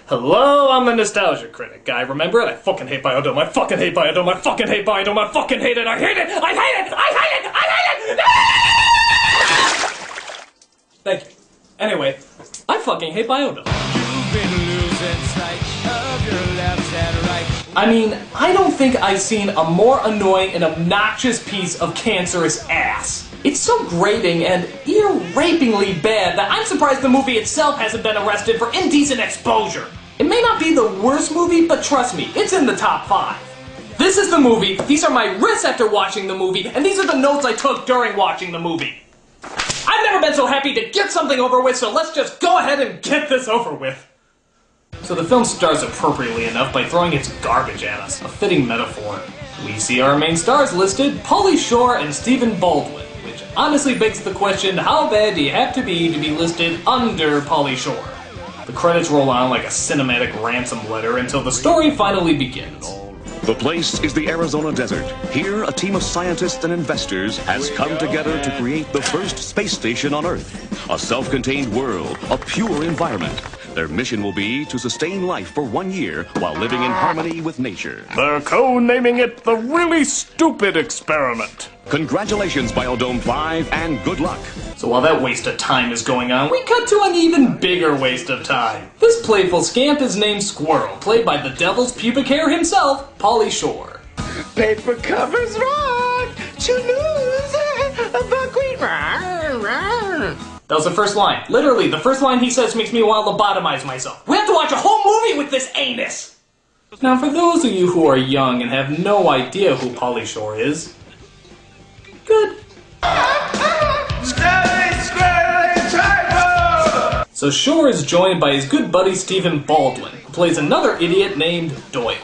Hello, I'm the nostalgia critic guy. Remember it? I fucking hate Biodome. I fucking hate Biodome. I fucking hate Biodome. I fucking hate it. I hate it. I hate it. I hate it. I hate it. Thank you. Anyway, I fucking hate Biodome. You've been losing sight of your left and right. I mean, I don't think I've seen a more annoying and obnoxious piece of cancerous ass. It's so grating and ear-rapingly bad that I'm surprised the movie itself hasn't been arrested for indecent exposure. It may not be the worst movie, but trust me, it's in the top 5. This is the movie, these are my risks after watching the movie, and these are the notes I took during watching the movie. I've never been so happy to get something over with, so let's just go ahead and get this over with. So the film stars appropriately enough by throwing its garbage at us, a fitting metaphor. We see our main stars listed, Pauly Shore and Stephen Baldwin, which honestly begs the question, how bad do you have to be listed under Pauly Shore? The credits roll on like a cinematic ransom letter until the story finally begins. The place is the Arizona desert. Here, a team of scientists and investors has come together to create the first space station on Earth. A self-contained world, a pure environment. Their mission will be to sustain life for 1 year while living in harmony with nature. They're co-naming it the Really Stupid Experiment. Congratulations, Biodome 5, and good luck. So while that waste of time is going on, we cut to an even bigger waste of time. This playful scamp is named Squirrel, played by the devil's pubic hair himself, Pauly Shore. Paper covers rock to lose a buckwheat. That was the first line. Literally, the first line he says makes me want to lobotomize myself. We have to watch a whole movie with this anus! Now, for those of you who are young and have no idea who Pauly Shore is, good. So Shore is joined by his good buddy Stephen Baldwin, who plays another idiot named Doyle.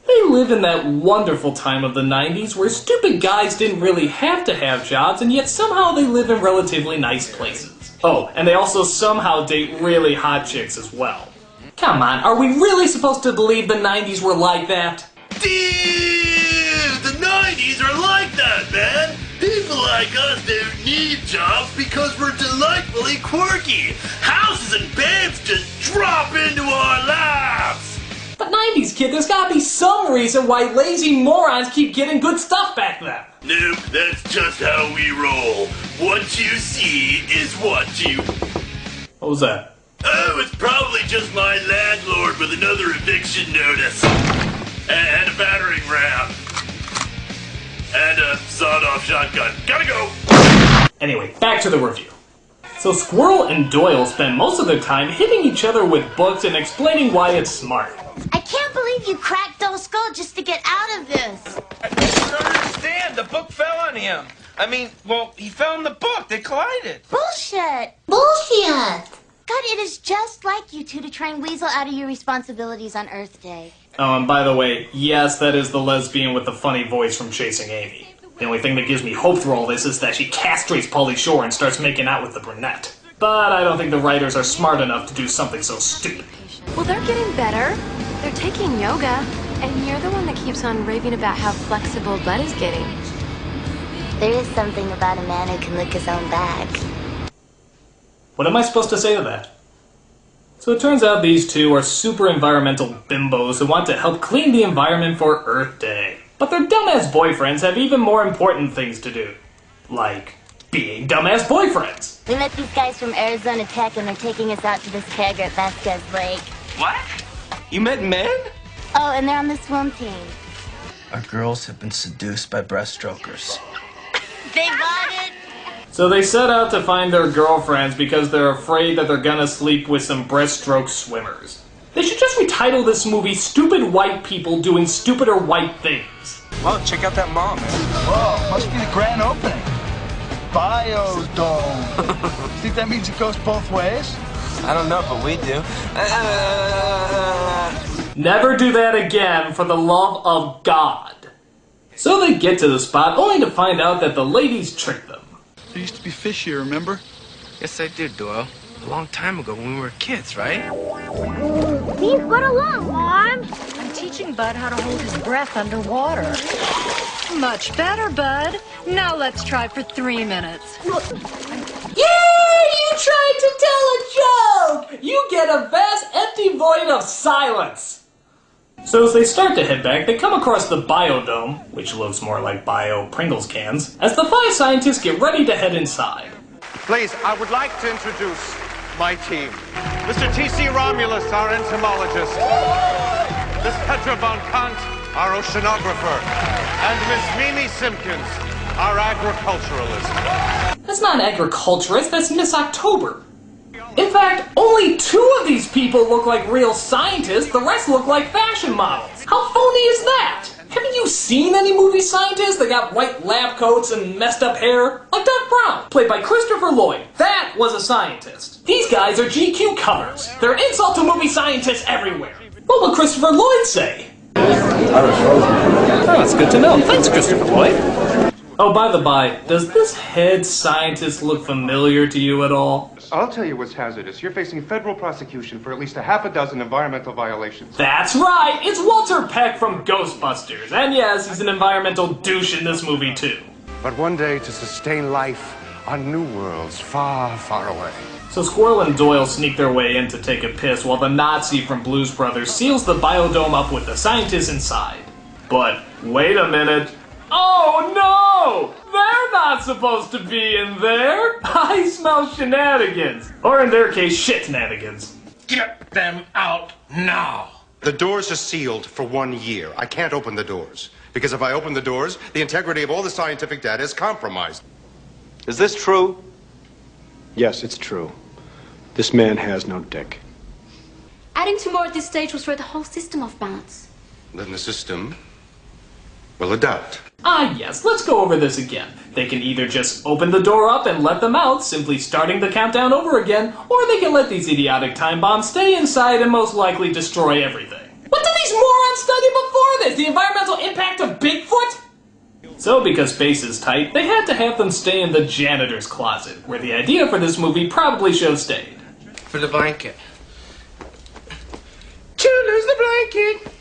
They live in that wonderful time of the 90s where stupid guys didn't really have to have jobs, and yet somehow they live in relatively nice places. Oh, and they also somehow date really hot chicks as well. Come on, are we really supposed to believe the 90s were like that? Dude, the 90s are like that, man. People like us don't need jobs because we're delightfully quirky. Houses and beds just drop into our laps. But 90s, kid, there's gotta be some reason why lazy morons keep getting good stuff back then. Nope, that's just how we roll. What you see is what you... What was that? Oh, it's probably just my landlord with another eviction notice. And a battering ram. And a sawed-off shotgun. Gotta go! Anyway, back to the review. So Squirrel and Doyle spend most of their time hitting each other with books and explaining why it's smart. I can't believe you cracked those skull just to get out of this. I don't understand. The book fell on him. I mean, well, he fell in the book. They collided. Bullshit. Bullshit. God, it is just like you two to try and weasel out of your responsibilities on Earth Day. Oh, and by the way, yes, that is the lesbian with the funny voice from Chasing Amy. The only thing that gives me hope through all this is that she castrates Pauly Shore and starts making out with the brunette. But I don't think the writers are smart enough to do something so stupid. Well, they're getting better. They're taking yoga. And you're the one that keeps on raving about how flexible Bud is getting. There is something about a man who can lick his own back. What am I supposed to say to that? So it turns out these two are super environmental bimbos who want to help clean the environment for Earth Day. But their dumbass boyfriends have even more important things to do. Like being dumbass boyfriends. We met these guys from Arizona Tech and they're taking us out to this keg at Vasquez Lake. What? You met men? Oh, and they're on the swim team. Our girls have been seduced by breaststrokers. They bought it. So they set out to find their girlfriends because they're afraid that they're gonna sleep with some breaststroke swimmers. They should just retitle this movie Stupid White People Doing Stupider White Things. Well, check out that mall, man. Whoa, must be the grand opening. Biodome. Think that means it goes both ways? I don't know, but we do. Never do that again, for the love of God. So they get to the spot only to find out that the ladies tricked them. There used to be fish here, remember? Yes, I did, Doyle. A long time ago when we were kids, right? Please run along, Mom. I'm teaching Bud how to hold his breath underwater. Much better, Bud. Now let's try for 3 minutes. Yeah, you trying to tell a joke! You get a vast empty void of silence! So as they start to head back, they come across the Biodome, which looks more like Bio Pringles cans, as the 5 scientists get ready to head inside. Please, I would like to introduce my team. Mr. T.C. Romulus, our entomologist. Miss Petra von Kant, our oceanographer. And Miss Mimi Simpkins, our agriculturalist. That's not an agriculturist, that's Miss October. In fact, only 2 of these people look like real scientists, the rest look like fashion models. How phony is that? Haven't you seen any movie scientists that got white lab coats and messed up hair? Like Doc Brown, played by Christopher Lloyd. That was a scientist. These guys are GQ covers. They're insult to movie scientists everywhere. What would Christopher Lloyd say? Oh, that's good to know. Thanks, Christopher Lloyd. Oh, by the by, does this head scientist look familiar to you at all? I'll tell you what's hazardous. You're facing federal prosecution for at least a half a dozen environmental violations. That's right! It's Walter Peck from Ghostbusters. And yes, he's an environmental douche in this movie, too. But one day to sustain life on new worlds far, far away. So Squirrel and Doyle sneak their way in to take a piss while the Nazi from Blues Brothers seals the biodome up with the scientists inside. But wait a minute. Oh no! They're not supposed to be in there! I smell shenanigans. Or in their case, shit-nanigans. Get them out now! The doors are sealed for 1 year. I can't open the doors. Because if I open the doors, the integrity of all the scientific data is compromised. Is this true? Yes, it's true. This man has no dick. Adding 2 more at this stage will throw the whole system off balance. Then the system will adapt. Ah yes, let's go over this again. They can either just open the door up and let them out, simply starting the countdown over again, or they can let these idiotic time bombs stay inside and most likely destroy everything. What did these morons study before this? The environmental impact of Bigfoot? So because space is tight, they had to have them stay in the janitor's closet, where the idea for this movie probably should have stayed. For the blanket. Choose the blanket.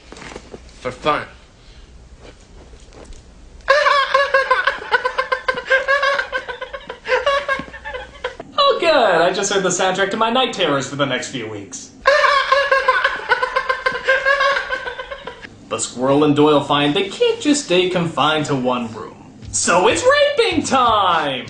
For fun. Oh good, I just heard the soundtrack to my night terrors for the next few weeks. But Squirrel and Doyle find they can't just stay confined to one room. So it's raping time!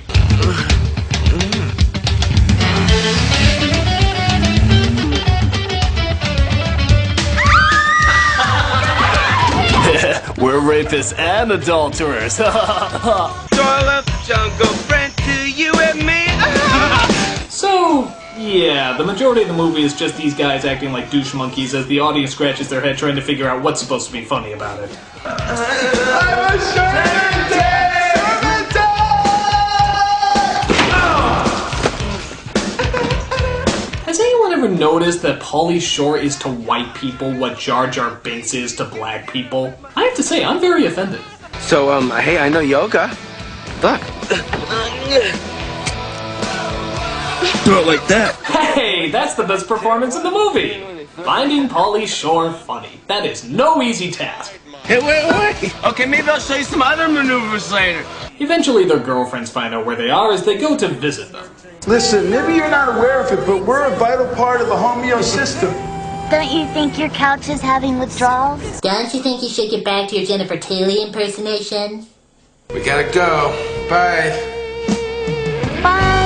We're rapists and adulterers. Doyle, jungle friend to you and me. So, yeah, the majority of the movie is just these guys acting like douche monkeys as the audience scratches their head trying to figure out what's supposed to be funny about it. I'm a Has anyone ever noticed that Pauly Shore is to white people what Jar Jar Binks is to black people? I have to say, I'm very offended. So, hey, I know yoga. Look. Do it like that. Hey, that's the best performance in the movie. Finding Pauly Shore funny. That is no easy task. Hey, wait. Okay, maybe I'll show you some other maneuvers later. Eventually, their girlfriends find out where they are as they go to visit them. Listen, maybe you're not aware of it, but we're a vital part of the homeo system. Don't you think your couch is having withdrawals? Don't you think you should get back to your Jennifer Tilly impersonation? We gotta go. Bye. Bye.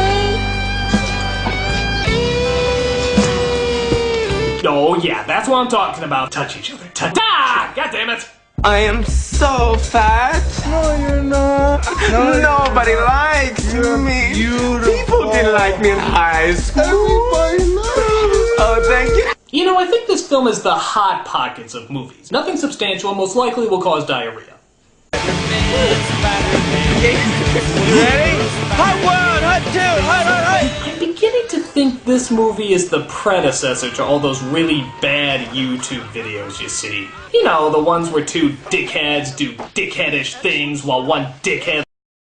Oh yeah, that's what I'm talking about. Touch each other. Ta-da! God damn it! I am so fat. No, you're not. Nobody likes me. People didn't like me in high school. Everybody loves you. Oh, thank you. You know, I think this film is the hot pockets of movies. Nothing substantial and most likely will cause diarrhea. You ready? Hot one, hot two, hot. I'm beginning to think this movie is the predecessor to all those really bad YouTube videos you see. You know, the ones where 2 dickheads do dickheadish things while one dickhead